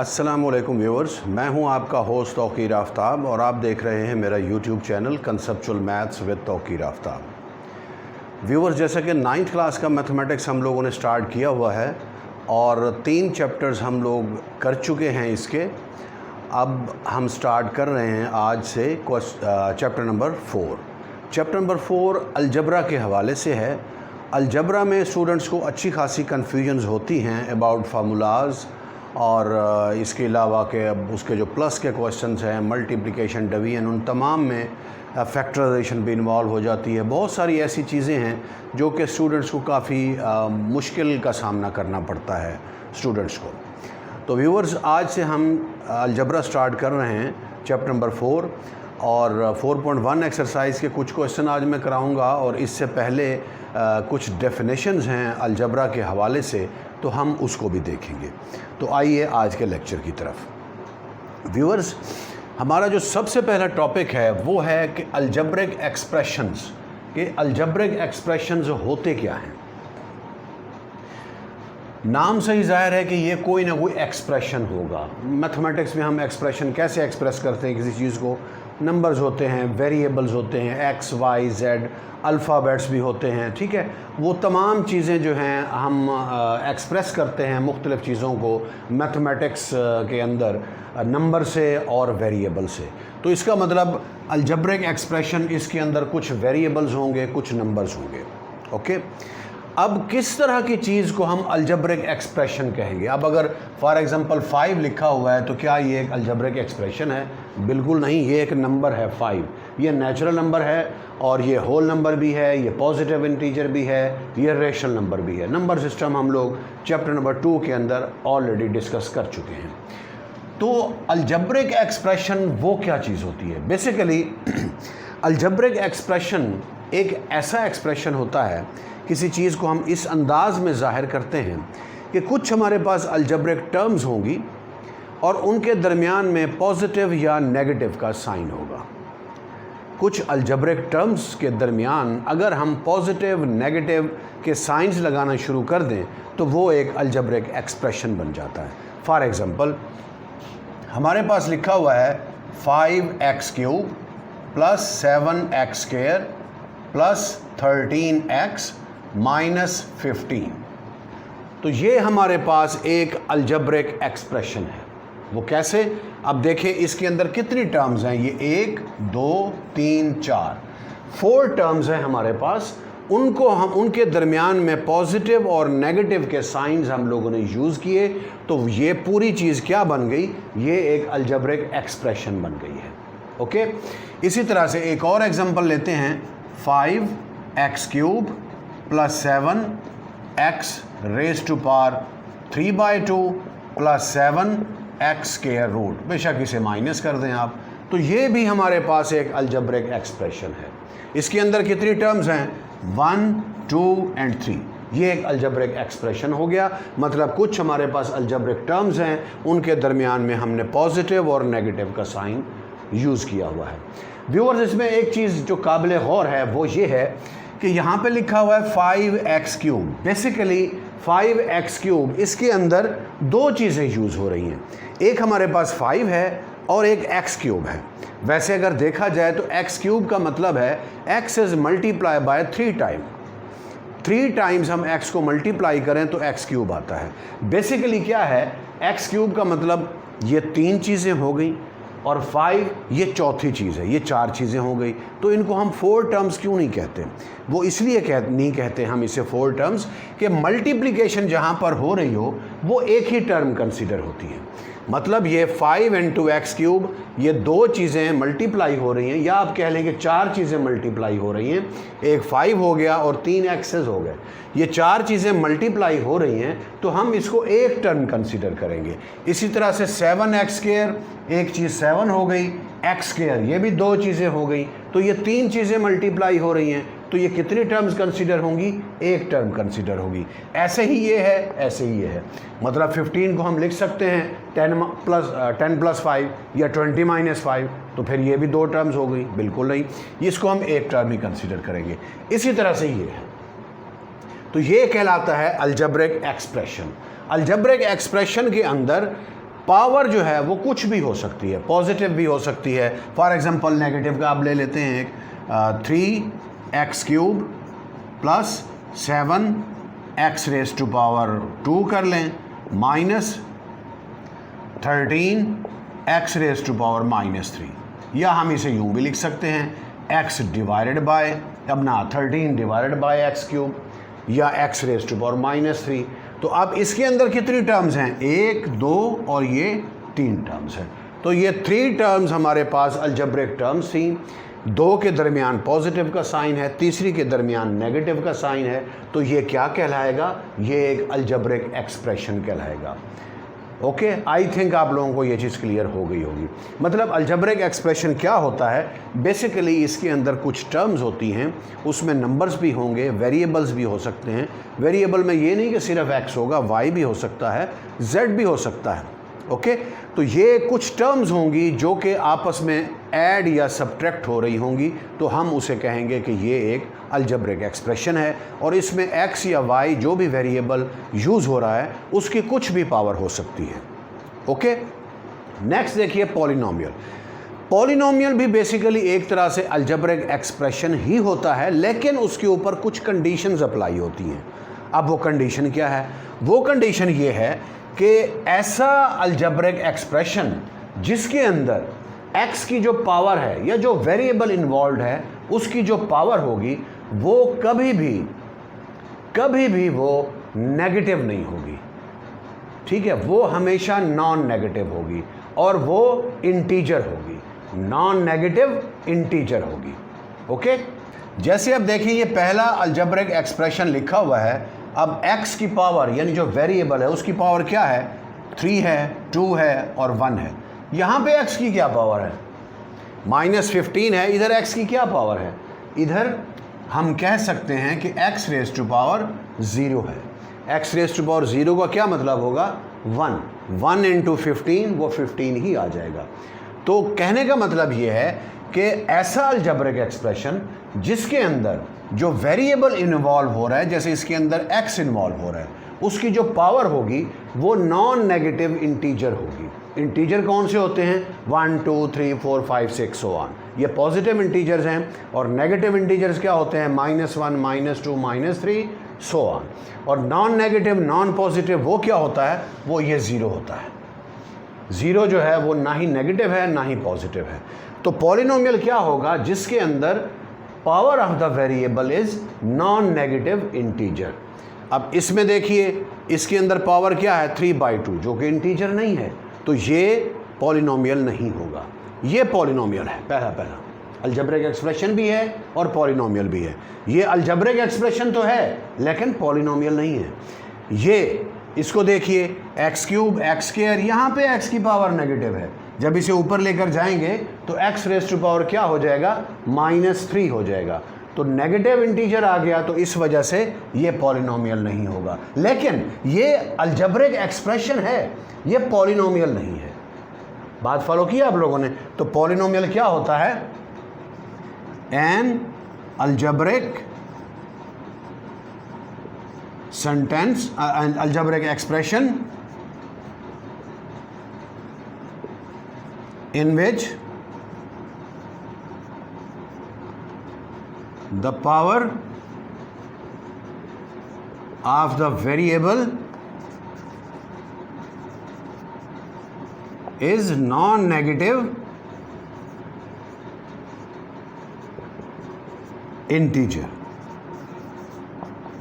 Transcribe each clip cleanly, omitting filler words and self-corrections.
अस्सलामुअलैकुम व्यूअर्स, मैं हूं आपका होस्ट तौकीर आफ्ताब और आप देख रहे हैं मेरा YouTube channel conceptual maths with Tauqeer Aftab. Viewers, जैसा कि 9th क्लास का मैथमेटिक्स हम लोगों ने स्टार्ट किया हुआ है और 3 चैप्टर्स हम लोग कर चुके हैं इसके। अब हम स्टार्ट कर रहे हैं आज से chapter number 4। Chapter number 4 algebra के हवाले से है। अलजबरा में स्टूडेंट्स को अच्छी खासी कन्फ्यूजन्स होती हैं अबाउट फार्मूलाज और इसके अलावा के उसके जो प्लस के क्वेश्चंस हैं, मल्टीप्लिकेशन, डिवीजन, उन तमाम में फैक्टराइजेशन भी इन्वॉल्व हो जाती है। बहुत सारी ऐसी चीज़ें हैं जो कि स्टूडेंट्स को काफ़ी मुश्किल का सामना करना पड़ता है स्टूडेंट्स को। तो व्यूअर्स, आज से हम अलजबरा स्टार्ट कर रहे हैं चैप्टर नंबर 4 और 4.1 एक्सरसाइज के कुछ क्वेश्चन आज मैं कराऊंगा और इससे पहले कुछ डेफिनेशंस हैं अलजबरा के हवाले से, तो हम उसको भी देखेंगे। तो आइए आज के लेक्चर की तरफ। व्यूअर्स, हमारा जो सबसे पहला टॉपिक है वो है कि अलजब्रिक एक्सप्रेशंस के अलजब्रिक एक्सप्रेशंस होते क्या हैं। नाम से ही जाहिर है कि ये कोई ना कोई एक्सप्रेशन होगा। मैथमेटिक्स में हम एक्सप्रेशन कैसे एक्सप्रेस करते हैं किसी चीज़ को? नंबर्स होते हैं, वेरिएबल्स होते हैं, एक्स वाई जेड, अल्फ़ाबेट्स भी होते हैं, ठीक है। वो तमाम चीज़ें जो हैं हम एक्सप्रेस करते हैं मुख्तलिफ़ चीज़ों को मैथमेटिक्स के अंदर नंबर से और वेरिएबल से। तो इसका मतलब अलजब्रिक एक्सप्रेशन, इसके अंदर कुछ वेरिएबल्स होंगे, कुछ नंबर्स होंगे, ओके। अब किस तरह की चीज़ को हम अलजब्रिक एक्सप्रेशन कहेंगे? अब अगर फॉर एग्ज़ाम्पल 5 लिखा हुआ है तो क्या ये एक अलजब्रिक एक्सप्रेशन है? बिल्कुल नहीं। ये एक नंबर है 5। ये नेचुरल नंबर है और ये होल नंबर भी है, ये पॉजिटिव इंटीजर भी है, ये रेशनल नंबर भी है। नंबर सिस्टम हम लोग चैप्टर नंबर 2 के अंदर ऑलरेडी डिस्कस कर चुके हैं। तो अलजब्रिक एक्सप्रेशन वो क्या चीज़ होती है? बेसिकली अलजब्रिक एक्सप्रेशन एक ऐसा एक्सप्रेशन होता है, किसी चीज़ को हम इस अंदाज में ज़ाहिर करते हैं कि कुछ हमारे पास अलजब्रिक टर्म्स होंगी और उनके दरमियान में पॉजिटिव या नेगेटिव का साइन होगा। कुछ अलजब्रिक टर्म्स के दरमियान अगर हम पॉजिटिव नेगेटिव के साइंस लगाना शुरू कर दें तो वो एक अलजब्रिक एक्सप्रेशन बन जाता है। फॉर एग्ज़ाम्पल, हमारे पास लिखा हुआ है 5x³ plus 7x² plus 13x minus 15। तो ये हमारे पास एक अलजब्रिक एक्सप्रेशन है। वो कैसे? अब देखें, इसके अंदर कितनी टर्म्स हैं? ये 1 2 3 4 टर्म्स हैं हमारे पास। उनको हम उनके दरमियान में पॉजिटिव और नेगेटिव के साइंस हम लोगों ने यूज़ किए, तो ये पूरी चीज़ क्या बन गई? ये एक अलजब्रिक एक्सप्रेशन बन गई है, ओके। इसी तरह से एक और एग्जांपल लेते हैं, 5x³ plus 7x raise to power 3/2 plus 7x²रूट, बेशक इसे माइनस कर दें आप, तो ये भी हमारे पास एक अलजब्रिक एक्सप्रेशन है। इसके अंदर कितनी टर्म्स हैं? 1 2 और 3। ये एक अलजब्रिक एक्सप्रेशन हो गया। मतलब कुछ हमारे पास अलजब्रिक टर्म्स हैं, उनके दरमियान में हमने पॉजिटिव और नेगेटिव का साइन यूज़ किया हुआ है। व्यूअर्स, इसमें एक चीज़ जो काबिल गौर है वो ये है कि यहाँ पे लिखा हुआ है 5x³। बेसिकली 5x³, इसके अंदर दो चीज़ें यूज़ हो रही हैं। एक हमारे पास 5 है और एक x³ है। वैसे अगर देखा जाए तो x³ का मतलब है x is multiply by 3 time. 3 times हम x को मल्टीप्लाई करें तो x³ आता है। बेसिकली क्या है, x³ का मतलब ये 3 चीज़ें हो गई और 5 ये चौथी चीज़ है, ये 4 चीज़ें हो गई। तो इनको हम 4 टर्म्स क्यों नहीं कहते? वो इसलिए नहीं कहते हम इसे 4 टर्म्स कि मल्टीप्लिकेशन जहाँ पर हो रही हो वो एक ही टर्म कंसीडर होती है। मतलब ये 5 × x³, ये 2 चीज़ें मल्टीप्लाई हो रही हैं, या आप कह लें कि 4 चीज़ें मल्टीप्लाई हो रही हैं। एक 5 हो गया और 3 x's हो गए। ये 4 चीज़ें मल्टीप्लाई हो रही हैं तो हम इसको एक टर्म कंसीडर करेंगे। इसी तरह से 7x², एक चीज़ 7 हो गई, x², ये भी 2 चीज़ें हो गई। तो ये 3 चीज़ें मल्टीप्लाई हो रही हैं, तो ये कितनी टर्म्स कंसीडर होंगी? एक टर्म कंसीडर होगी। ऐसे ही ये है, ऐसे ही ये है। मतलब 15 को हम लिख सकते हैं 10 + 5 या 20 - 5, तो फिर ये भी 2 टर्म्स हो गई? बिल्कुल नहीं, इसको हम एक टर्म ही कंसीडर करेंगे। इसी तरह से ये है। तो ये कहलाता है अलजब्रिक एक्सप्रेशन। अलजब्रिक एक्सप्रेशन के अंदर पावर जो है वो कुछ भी हो सकती है, पॉजिटिव भी हो सकती है। फॉर एग्जांपल नेगेटिव का आप ले लेते हैं एक 3x³ प्लस 7x⁻² कर लें माइनस 13x⁻³ या हम इसे यूँ भी लिख सकते हैं x डिवाइडेड बाय अपना 13 डिवाइडेड बाय x³ या x⁻³ तो अब इसके अंदर कितनी टर्म्स हैं, 1 2 और ये 3 टर्म्स हैं। तो ये 3 टर्म्स हमारे पास अलजेब्रिक टर्म्स थी। 2 के दरमियान पॉजिटिव का साइन है, तीसरी के दरमियान नेगेटिव का साइन है, तो ये क्या कहलाएगा, ये एक अलजेब्रिक एक्सप्रेशन कहलाएगा। ओके, आई थिंक आप लोगों को ये चीज़ क्लियर हो गई होगी। मतलब अलजेब्रिक एक्सप्रेशन क्या होता है, बेसिकली इसके अंदर कुछ टर्म्स होती हैं, उसमें नंबर्स भी होंगे, वेरिएबल्स भी हो सकते हैं। वेरिएबल में ये नहीं कि सिर्फ x होगा, y भी हो सकता है, z भी हो सकता है। ओके, तो ये कुछ टर्म्स होंगी जो कि आपस में ऐड या सब्ट्रैक्ट हो रही होंगी, तो हम उसे कहेंगे कि ये एक अलजेब्रिक एक्सप्रेशन है और इसमें x या y जो भी वेरिएबल यूज़ हो रहा है उसकी कुछ भी पावर हो सकती है। ओके, नेक्स्ट देखिए पॉलिनोमियल। पॉलिनोमियल भी बेसिकली एक तरह से अलजेब्रिक एक्सप्रेशन ही होता है, लेकिन उसके ऊपर कुछ कंडीशंस अप्लाई होती हैं। अब वो कंडीशन क्या है, वो कंडीशन ये है कि ऐसा अलजेब्रिक एक्सप्रेशन जिसके अंदर x की जो पावर है या जो वेरिएबल इन्वॉल्व है उसकी जो पावर होगी वो कभी भी वो नेगेटिव नहीं होगी। ठीक है, वो हमेशा नॉन नेगेटिव होगी और वो इंटीजर होगी, नॉन नेगेटिव इंटीजर होगी। ओके, जैसे अब देखिए ये पहला अलजेब्रिक एक्सप्रेशन लिखा हुआ है। अब x की पावर यानी जो वेरिएबल है उसकी पावर क्या है, 3 है, 2 है और 1 है। यहाँ पे x की क्या पावर है, -15 है। इधर x की क्या पावर है, इधर हम कह सकते हैं कि x⁻0 है। x⁻0 का क्या मतलब होगा, 1 × 15, वो 15 ही आ जाएगा। तो कहने का मतलब ये है कि ऐसा अलजेब्रिक एक्सप्रेशन जिसके अंदर जो वेरिएबल इन्वॉल्व हो रहा है, जैसे इसके अंदर x इन्वॉल्व हो रहा है, उसकी जो पावर होगी वो नॉन नेगेटिव इंटीजर होगी। इंटीजर कौन से होते हैं, 1 2 3 4 5 6 सो ऑन, ये पॉजिटिव इंटीजर्स हैं। और नेगेटिव इंटीजर्स क्या होते हैं, -1 -2 -3 सो ऑन। और नॉन नेगेटिव नॉन पॉजिटिव वो क्या होता है, वो ये 0 होता है। 0 जो है वो ना ही नेगेटिव है ना ही पॉजिटिव है। तो पॉलिनोमियल क्या होगा, जिसके अंदर power of the variable is non negative integer. अब इसमें देखिए इसके अंदर पावर क्या है, 3/2, जो कि इंटीजर नहीं है, तो ये पॉलिनोमियल नहीं होगा। ये पॉलिनोमियल है, पहला अलजेब्रिक एक्सप्रेशन भी है और पॉलिनोमियल भी है। ये अलजेब्रिक एक्सप्रेशन तो है लेकिन पॉलिनोमियल नहीं है। ये इसको देखिए x³ x², यहाँ पे x की पावर नेगेटिव है, जब इसे ऊपर लेकर जाएंगे तो x⁻⁻ क्या हो जाएगा, -3 हो जाएगा। तो नेगेटिव इंटीजर आ गया, तो इस वजह से ये पॉलिनोमियल नहीं होगा। लेकिन ये अलजेब्रिक एक्सप्रेशन है, ये पॉलिनोमियल नहीं है। बात फॉलो किया आप लोगों ने। तो पॉलिनोमियल क्या होता है, N algebraic sentence, algebraic expression in which the power of the variable is non-negative integer.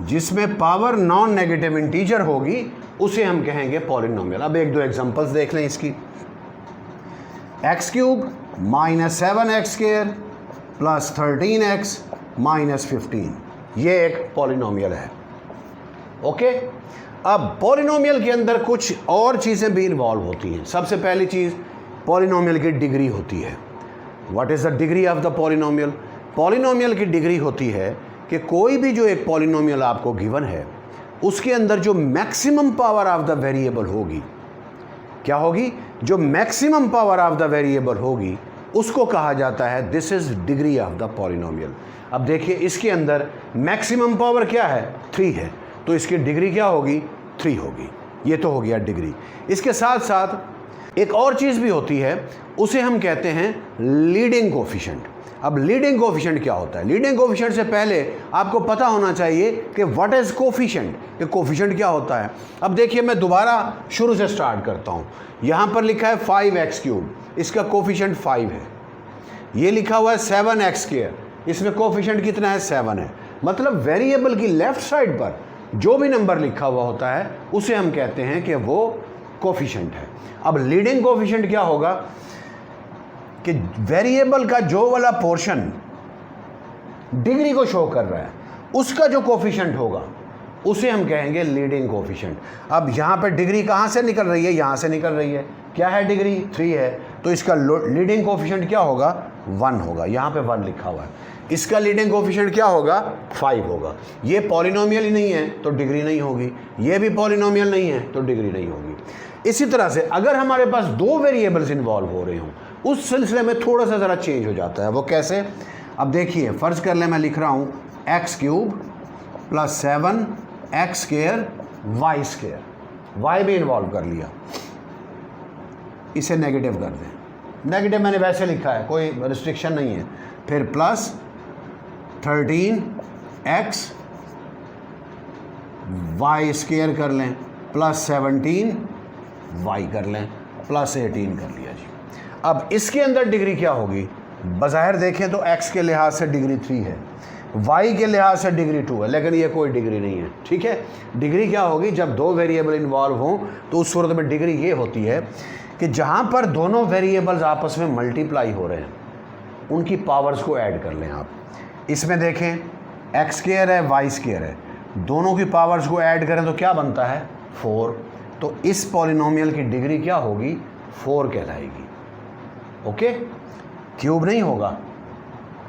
जिसमें पावर नॉन नेगेटिव इंटीजर होगी उसे हम कहेंगे पॉलिनोमियल। अब एक दो एग्जांपल्स देख लें इसकी। x³ -7x² प्लस 13x -15, ये एक पॉलिनोमियल है। ओके, अब पॉलिनोमियल के अंदर कुछ और चीज़ें भी इन्वॉल्व होती हैं। सबसे पहली चीज़ पॉलिनोमियल की डिग्री होती है। What is the degree of the polynomial? Polynomial की डिग्री होती है कि कोई भी जो एक पॉलिनोमियल आपको गिवन है उसके अंदर जो maximum power of the variable होगी, क्या होगी, जो maximum power of the variable होगी उसको कहा जाता है this is degree of the polynomial. अब देखिए इसके अंदर मैक्सिमम पावर क्या है, 3 है, तो इसकी डिग्री क्या होगी, 3 होगी। ये तो हो गया डिग्री। इसके साथ साथ एक और चीज़ भी होती है, उसे हम कहते हैं लीडिंग कोफिशिएंट। अब लीडिंग कोफिशिएंट क्या होता है? लीडिंग कोफिशिएंट से पहले आपको पता होना चाहिए कि व्हाट इज कोफिशिएंट, कि कोफिशिएंट क्या होता है। अब देखिए मैं दोबारा शुरू से स्टार्ट करता हूँ। यहाँ पर लिखा है 5x³, इसका कोफिशिएंट 5 है। ये लिखा हुआ है 7x², इसमें कोफिशिएंट कितना है? 7 है। मतलब वेरिएबल की लेफ्ट साइड पर जो भी नंबर लिखा हुआ होता है उसे हम कहते हैं कि वो कोफिशिएंट है। अब लीडिंग कोफिशिएंट क्या होगा कि वेरिएबल का जो वाला पोर्शन डिग्री को शो कर रहा है उसका जो कोफिशिएंट होगा उसे हम कहेंगे लीडिंग कोफिशिएंट। अब यहाँ पे डिग्री कहाँ से निकल रही है? यहाँ से निकल रही है। क्या है डिग्री? 3 है, तो इसका लीडिंग कोफिशिएंट क्या होगा? 1 होगा। यहाँ पे 1 लिखा हुआ है। इसका लीडिंग कोफिशिएंट क्या होगा? 5 होगा। ये पॉलिनोमियल ही नहीं है तो डिग्री नहीं होगी, ये भी पॉलिनोमियल नहीं है तो डिग्री नहीं होगी। इसी तरह से अगर हमारे पास 2 वेरिएबल्स इन्वॉल्व हो रहे हों उस सिलसिले में थोड़ा सा ज़रा चेंज हो जाता है। वो कैसे? अब देखिए फ़र्ज़ कर लें मैं लिख रहा हूँ x³ + 7x² y², y भी इन्वॉल्व कर लिया, इसे नेगेटिव कर दें। नेगेटिव मैंने वैसे लिखा है, कोई रिस्ट्रिक्शन नहीं है। फिर प्लस 13x y² कर लें, प्लस 17y कर लें, प्लस 18 कर लिया जी। अब इसके अंदर डिग्री क्या होगी? बज़ाहिर देखें तो x के लिहाज से डिग्री 3 है, y के लिहाज से डिग्री 2 है, लेकिन ये कोई डिग्री नहीं है। ठीक है, डिग्री क्या होगी? जब 2 वेरिएबल इन्वॉल्व हों तो उस सूरत में डिग्री ये होती है कि जहाँ पर दोनों वेरिएबल्स आपस में मल्टीप्लाई हो रहे हैं उनकी पावर्स को ऐड कर लें आप। इसमें देखें x² है, y² है, दोनों की पावर्स को ऐड करें तो क्या बनता है? 4। तो इस पॉलिनोमियल की डिग्री क्या होगी? 4 कहलाएगी। ओके, क्यूब नहीं होगा,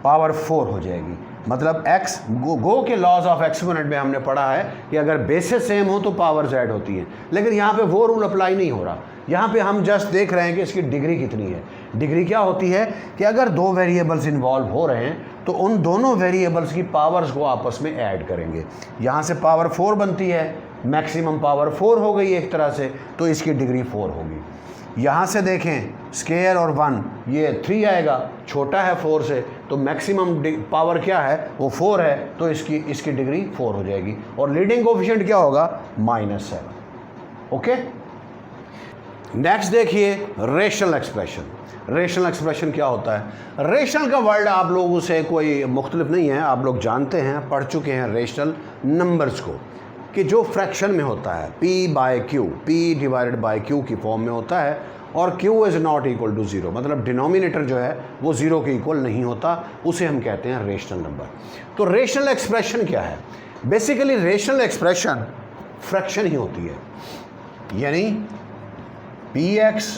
पावर 4 हो जाएगी। मतलब x गो के लॉज ऑफ एक्सपोनेंट में हमने पढ़ा है कि अगर बेसिस सेम हो तो पावर्स ऐड होती हैं, लेकिन यहाँ पे वो रूल अप्लाई नहीं हो रहा। यहाँ पे हम जस्ट देख रहे हैं कि इसकी डिग्री कितनी है। डिग्री क्या होती है कि अगर 2 वेरिएबल्स इन्वॉल्व हो रहे हैं तो उन दोनों वेरिएबल्स की पावर्स को आपस में ऐड करेंगे। यहाँ से पावर 4 बनती है, मैक्सिमम पावर 4 हो गई एक तरह से, तो इसकी डिग्री 4 होगी। यहाँ से देखें स्क्वायर और 1, ये 3 आएगा, छोटा है 4 से, तो मैक्सिमम पावर क्या है? वो 4 है, तो इसकी डिग्री 4 हो जाएगी। और लीडिंग कोफिशिएंट क्या होगा? -7। ओके, नेक्स्ट देखिए रेशनल एक्सप्रेशन। रेशनल एक्सप्रेशन क्या होता है? रेशनल का वर्ड आप लोगों से कोई मुख्तलिफ नहीं है, आप लोग जानते हैं, पढ़ चुके हैं रेशनल नंबर्स को, कि जो फ्रैक्शन में होता है p/q, p/q की फॉर्म में होता है, और q is not equal to 0, मतलब डिनोमिनेटर जो है वो 0 के इक्वल नहीं होता, उसे हम कहते हैं रेशनल नंबर। तो रेशनल एक्सप्रेशन क्या है? बेसिकली रेशनल एक्सप्रेशन फ्रैक्शन ही होती है, यानी px/qx,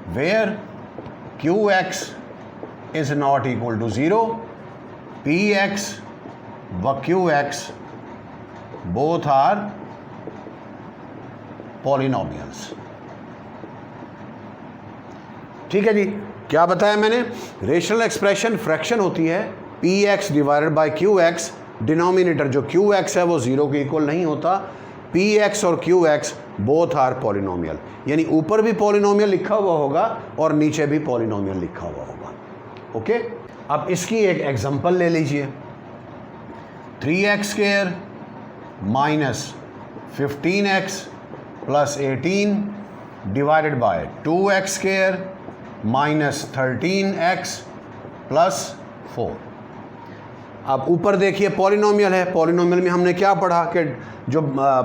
where qx is not equal to 0, px व qx बोथ आर पॉलिनोमियल्स। ठीक है जी, क्या बताया मैंने? रेशनल एक्सप्रेशन फ्रैक्शन होती है px/qx, डिनोमिनेटर जो qx है वो 0 के इक्वल नहीं होता, px और qx बोथ आर पॉलिनोमियल, यानी ऊपर भी पॉलिनोमियल लिखा हुआ होगा और नीचे भी पॉलिनोमियल लिखा हुआ होगा। ओके, अब इसकी एक एग्जांपल ले लीजिए। 3x² - 15x + 18 divided by 2x² - 13x + 4। अब ऊपर देखिए पॉलिनोमियल है, पॉलिनोमियल में हमने क्या पढ़ा कि जो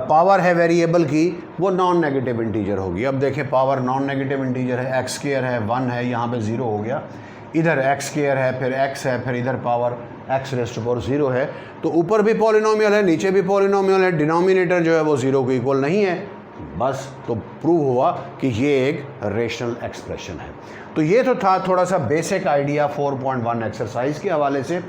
पावर है वेरिएबल की वो नॉन नेगेटिव इंटीजर होगी। अब देखिए पावर नॉन नेगेटिव इंटीजर है, x² है, 1 है, यहाँ पे 0 हो गया, इधर x² है, फिर x है, फिर इधर पावर x⁻⁴ है, तो ऊपर भी पॉलिनोमियल है, नीचे भी पॉलिनोमियल है, डिनोमिनेटर जो है वो 0 के इक्वल नहीं है। बस, तो प्रूव हुआ कि ये एक रेशनल एक्सप्रेशन है। तो ये तो था थोड़ा सा बेसिक आइडिया 4.1 एक्सरसाइज के हवाले से।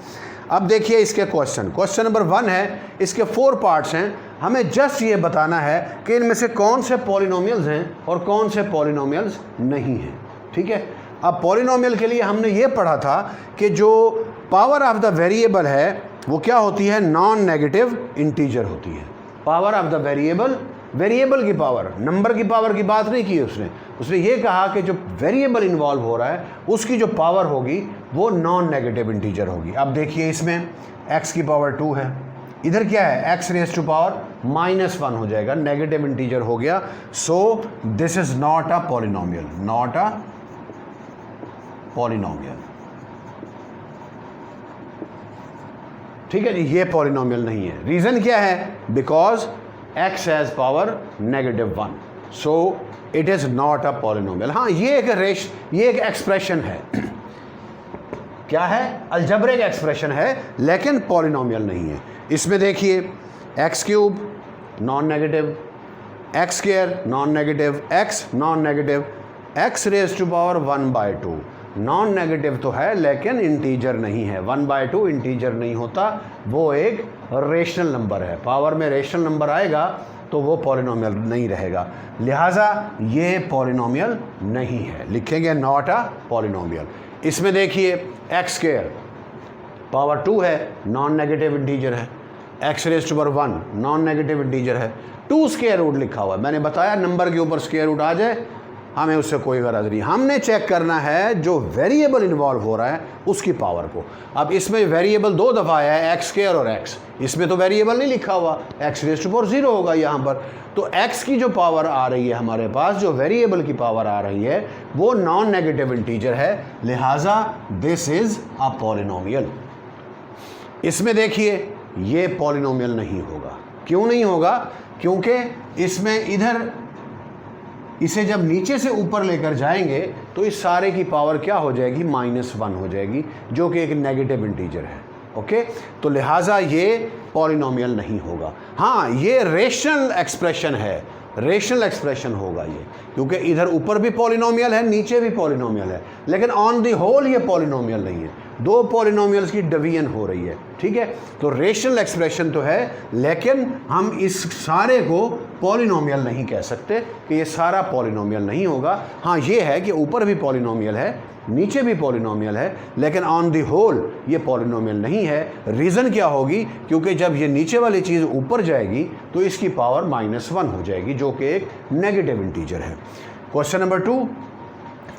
अब देखिए इसके क्वेश्चन नंबर 1 है, इसके 4 पार्ट्स हैं। हमें जस्ट ये बताना है कि इनमें से कौन से पॉलिनोमियल्स हैं और कौन से पॉलिनोमियल्स नहीं हैं। ठीक है, अब पॉलिनोमियल के लिए हमने ये पढ़ा था कि जो पावर ऑफ द वेरिएबल है वो क्या होती है? नॉन नेगेटिव इंटीजर होती है। Power of the variable variable की पावर, नंबर की पावर की बात नहीं की उसने ये कहा कि जो वेरिएबल इन्वॉल्व हो रहा है उसकी जो पावर होगी वो नॉन नेगेटिव इंटीजर होगी। अब देखिए इसमें x की पावर 2 है, इधर क्या है x रेज टू पावर -1 हो जाएगा, नेगेटिव इंटीजर हो गया। So this is not a polynomial, not a polynomial. ठीक है जी, ये पॉलिनोमियल नहीं है। रीजन क्या है? Because x has power -1, so it is not a polynomial. हाँ, ये एक एक्सप्रेशन है, क्या है? अलजेब्रिक एक्सप्रेशन है, लेकिन पॉलिनोमियल नहीं है। इसमें देखिए x³ non negative, x² non negative, x non negative, x raise to power 1/2 non negative तो है लेकिन इंटीजर नहीं है। 1/2 इंटीजर नहीं होता, वो एक रेशनल नंबर है। पावर में रेशनल नंबर आएगा तो वो पॉलिनोमियल नहीं रहेगा, लिहाजा ये पॉलिनोमियल नहीं है, लिखेंगे नॉट अ पॉलिनोमियल। इसमें देखिए x² पावर 2 है, नॉन नेगेटिव इंटीजर है, x raise to power 1 non negative integer है, 2 स्क्वायर रूट लिखा हुआ है। मैंने बताया नंबर के ऊपर स्क्वायर रूट आ जाए हमें उससे कोई गरज नहीं, हमने चेक करना है जो वेरिएबल इन्वॉल्व हो रहा है उसकी पावर को। अब इसमें वेरिएबल 2 दफ़ा आया है, x² और x, इसमें तो वेरिएबल नहीं लिखा हुआ, x रेज टू पावर 0 होगा यहाँ पर। तो x की जो पावर आ रही है हमारे पास, जो वेरिएबल की पावर आ रही है वो नॉन नेगेटिव इंटीजर है, लिहाजा दिस इज अ पॉलिनोमियल। इसमें देखिए ये पॉलिनोमियल नहीं होगा। क्यों नहीं होगा? क्योंकि इसमें इधर इसे जब नीचे से ऊपर लेकर जाएंगे तो इस सारे की पावर क्या हो जाएगी? -1 हो जाएगी, जो कि एक नेगेटिव इंटीजर है। ओके, तो लिहाजा ये पॉलिनोमियल नहीं होगा। हाँ, ये रेशनल एक्सप्रेशन है, रेशनल एक्सप्रेशन होगा ये, क्योंकि इधर ऊपर भी पॉलिनोमियल है, नीचे भी पॉलिनोमियल है, लेकिन ऑन द होल ये पॉलिनोमियल नहीं है। 2 पॉलिनोमियल्स की डिवीजन हो रही है, ठीक है। तो रेशनल एक्सप्रेशन तो है, लेकिन हम इस सारे को पॉलिनोमियल नहीं कह सकते कि ये सारा पॉलिनोमियल नहीं होगा। हाँ, ये है कि ऊपर भी पॉलिनोमियल है, नीचे भी पॉलिनोमियल है, लेकिन ऑन द होल ये पॉलिनोमियल नहीं है। रीज़न क्या होगी? क्योंकि जब ये नीचे वाली चीज़ ऊपर जाएगी तो इसकी पावर -1 हो जाएगी, जो कि एक नेगेटिव इंटीजर है। क्वेश्चन नंबर 2,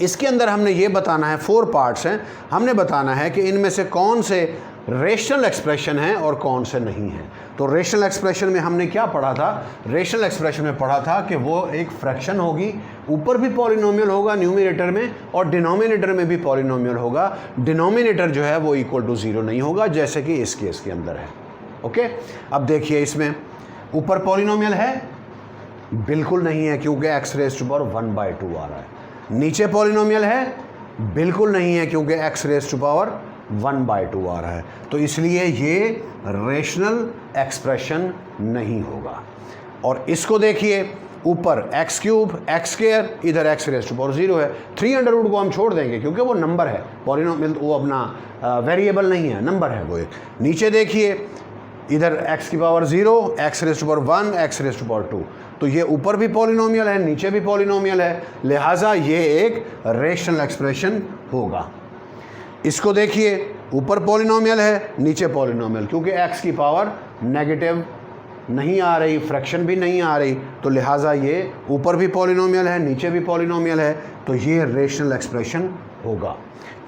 इसके अंदर हमने ये बताना है, 4 पार्ट्स हैं, हमने बताना है कि इनमें से कौन से रेशनल एक्सप्रेशन हैं और कौन से नहीं हैं। तो रेशनल एक्सप्रेशन में हमने क्या पढ़ा था? रेशनल एक्सप्रेशन में पढ़ा था कि वो एक फ्रैक्शन होगी, ऊपर भी पॉलिनोमियल होगा न्यूमरेटर में और डिनोमिनेटर में भी पॉलिनोमियल होगा। डिनोमिनेटर जो है वो इक्वल टू 0 नहीं होगा, जैसे कि इस केस के अंदर है। ओके, अब देखिए इसमें ऊपर पॉलिनोमियल है? बिल्कुल नहीं है, क्योंकि x रेज टू पावर 1/2 आ रहा है। नीचे पॉलिनोमियल है? बिल्कुल नहीं है, क्योंकि x रेज टू पावर 1/2 आ रहा है। तो इसलिए ये रेशनल एक्सप्रेशन नहीं होगा। और इसको देखिए, ऊपर x³ x², इधर x रेज टू पावर 0 है। 300 को हम छोड़ देंगे क्योंकि वो नंबर है, पॉलिनोमियल वो अपना वेरिएबल नहीं है, नंबर है वो एक। नीचे देखिए, इधर x की power 0, x raise to power 1, x raise to power 2। तो ये ऊपर भी पॉलिनोमियल है, नीचे भी पॉलिनोमियल है, लिहाजा ये एक रेशनल एक्सप्रेशन होगा। इसको देखिए, ऊपर पॉलिनोमियल है, नीचे पॉलिनोमियल, क्योंकि x की पावर नेगेटिव नहीं आ रही, फ्रैक्शन भी नहीं आ रही, तो लिहाजा ये ऊपर भी पॉलिनोमियल है, नीचे भी पॉलिनोमियल है, तो ये रेशनल एक्सप्रेशन होगा।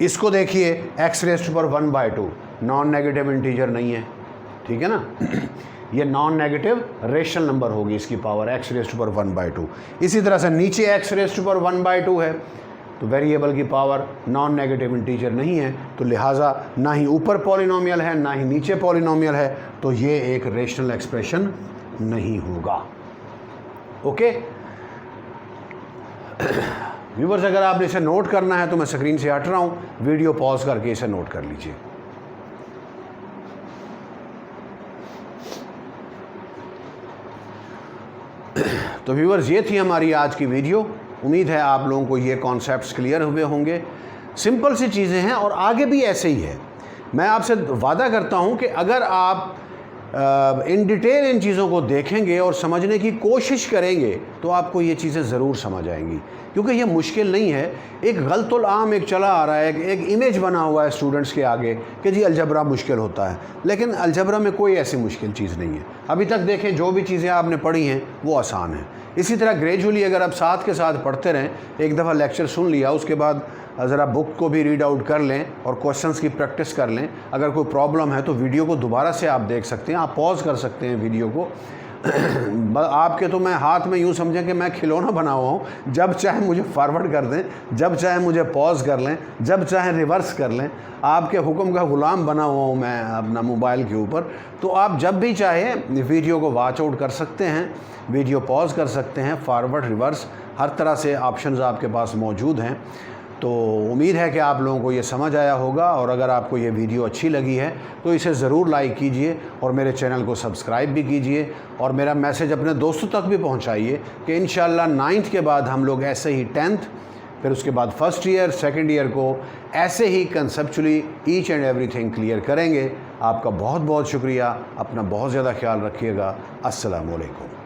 इसको देखिए, x raise to power 1/2 non negative integer नहीं है, ठीक है ना। ये नॉन नेगेटिव रेशनल नंबर होगी, इसकी power x raise to power 1/2। इसी तरह से नीचे x रेज टू पावर 1/2 है, तो वेरिएबल की पावर नॉन नेगेटिव इंटीजर नहीं है, तो लिहाजा ना ही ऊपर पॉलिनोमियल है ना ही नीचे पॉलिनोमियल है, तो ये एक रेशनल एक्सप्रेशन नहीं होगा। ओके व्यूअर्स, अगर आपने इसे नोट करना है तो मैं स्क्रीन से हट रहा हूँ, वीडियो पॉज करके इसे नोट कर लीजिए। तो व्यूअर्स, ये थी हमारी आज की वीडियो। उम्मीद है आप लोगों को ये कॉन्सेप्ट्स क्लियर हुए होंगे। सिंपल सी चीज़ें हैं और आगे भी ऐसे ही है। मैं आपसे वादा करता हूँ कि अगर आप इन डिटेल इन चीज़ों को देखेंगे और समझने की कोशिश करेंगे तो आपको ये चीज़ें ज़रूर समझ आएंगी, क्योंकि ये मुश्किल नहीं है। एक गलतुल आम एक चला आ रहा है, एक इमेज बना हुआ है स्टूडेंट्स के आगे कि जी अलजबरा मुश्किल होता है, लेकिन अलजबरा में कोई ऐसी मुश्किल चीज़ नहीं है। अभी तक देखें जो भी चीज़ें आपने पढ़ी हैं वो आसान हैं। इसी तरह ग्रेजुअली अगर आप साथ के साथ पढ़ते रहें, एक दफ़ा लेक्चर सुन लिया, उसके बाद ज़रा बुक को भी रीड आउट कर लें और क्वेश्चंस की प्रैक्टिस कर लें। अगर कोई प्रॉब्लम है तो वीडियो को दोबारा से आप देख सकते हैं, आप पॉज कर सकते हैं वीडियो को। आपके तो मैं हाथ में यूँ समझें कि मैं खिलौना बना हुआ हूँ, जब चाहे मुझे फॉरवर्ड कर दें, जब चाहे मुझे पॉज कर लें, जब चाहे रिवर्स कर लें। आपके हुक्म का ग़ुलाम बना हुआ हूँ मैं अपना मोबाइल के ऊपर। तो आप जब भी चाहे वीडियो को वॉच आउट कर सकते हैं, वीडियो पॉज कर सकते हैं, फॉरवर्ड रिवर्स हर तरह से ऑप्शंस आपके पास मौजूद हैं। तो उम्मीद है कि आप लोगों को ये समझ आया होगा, और अगर आपको ये वीडियो अच्छी लगी है तो इसे ज़रूर लाइक कीजिए और मेरे चैनल को सब्सक्राइब भी कीजिए, और मेरा मैसेज अपने दोस्तों तक भी पहुंचाइए कि इंशाल्लाह 9th के बाद हम लोग ऐसे ही 10th, फिर उसके बाद फर्स्ट ईयर, सेकेंड ईयर को ऐसे ही conceptually each and everything clear करेंगे। आपका बहुत बहुत शुक्रिया, अपना बहुत ज़्यादा ख्याल रखिएगा। अस्सलामु अलैकुम।